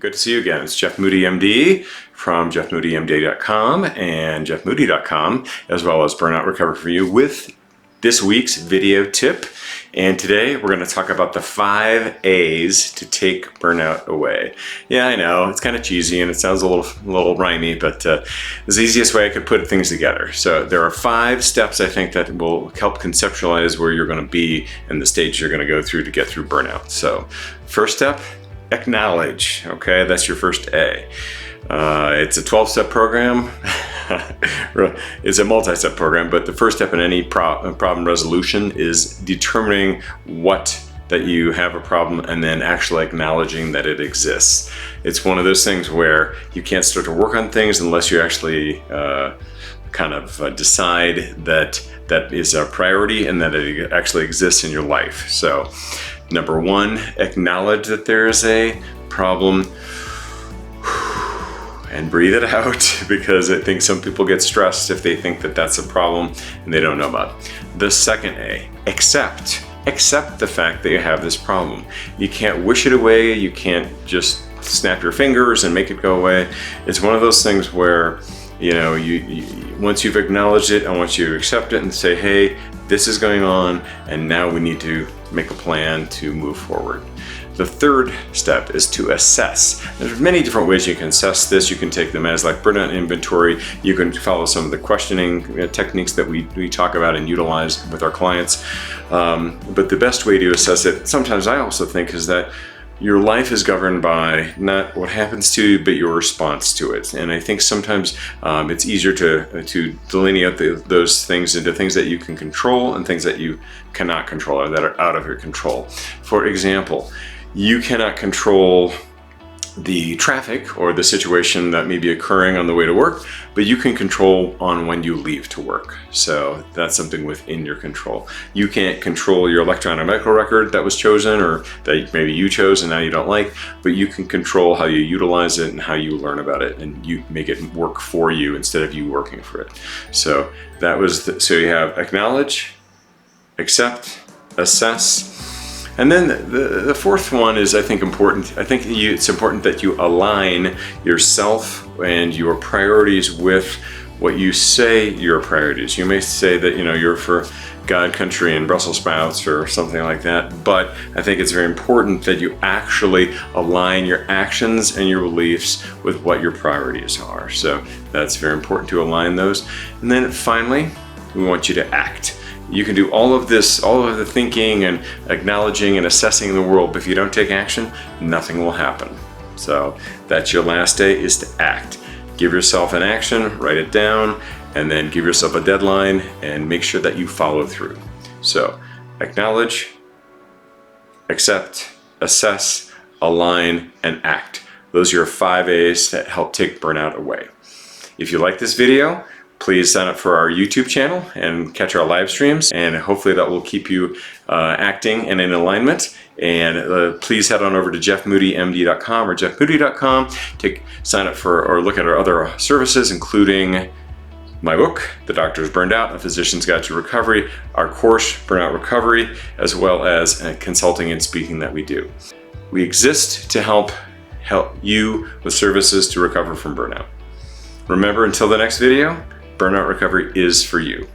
Good to see you again. It's Jeff Moody, MD from jeffmoodymd.com and jeffmoody.com, as well as Burnout Recovery for You with this week's video tip. And today we're going to talk about the 5 A's to take burnout away. Yeah, I know, it's kind of cheesy and it sounds a little rhymey, but it's the easiest way I could put things together. So there are 5 steps I think that will help conceptualize where you're going to be and the stage you're going to go through to get through burnout. So first step, acknowledge. Okay, that's your first A. It's a 12-step program. It's a multi-step program, but the first step in any problem resolution is determining that you have a problem and then actually acknowledging that it exists. It's one of those things where you can't start to work on things unless you actually decide that that is a priority and that it actually exists in your life. So number 1, acknowledge that there is a problem and breathe it out, because I think some people get stressed if they think that that's a problem and they don't know about it. The second A, accept the fact that you have this problem. You can't wish it away. You can't just snap your fingers and make it go away. It's one of those things where, you know, once you've acknowledged it, I want you to accept it and say, hey, this is going on, and now we need to make a plan to move forward. The third step is to assess. There's many different ways you can assess this. You can take them as like burnout inventory. You can follow some of the questioning techniques that we talk about and utilize with our clients. But the best way to assess it, sometimes I also think, is that your life is governed by not what happens to you, but your response to it. And I think sometimes it's easier to delineate those things into things that you can control and things that you cannot control, or that are out of your control. For example, you cannot control the traffic or the situation that may be occurring on the way to work, but you can control on when you leave to work. So that's something within your control. You can't control your electronic medical record that was chosen, or that maybe you chose and now you don't like, but you can control how you utilize it and how you learn about it, and you make it work for you instead of you working for it. So that was so you have acknowledge, accept, assess. And then the fourth one is, I think, important. I think it's important that you align yourself and your priorities with what you say your priorities. You may say that, you know, you're for God, country, and Brussels sprouts or something like that, but I think it's very important that you actually align your actions and your beliefs with what your priorities are. So that's very important to align those. And then finally, we want you to act. You can do all of this, all of the thinking and acknowledging and assessing the world, but if you don't take action, nothing will happen. So that's your last day, is to act. Give yourself an action, write it down, and then give yourself a deadline and make sure that you follow through. So acknowledge, accept, assess, align, and act. Those are your 5 A's that help take burnout away. If you like this video, please sign up for our YouTube channel and catch our live streams, and hopefully that will keep you acting and in alignment. And please head on over to jeffmoodymd.com or jeffmoody.com to sign up for or look at our other services, including my book, The Doctor's Burned Out, A Physician's Guide to Recovery, our course, Burnout Recovery, as well as consulting and speaking that we do. We exist to help you with services to recover from burnout. Remember, until the next video, burnout recovery is for you.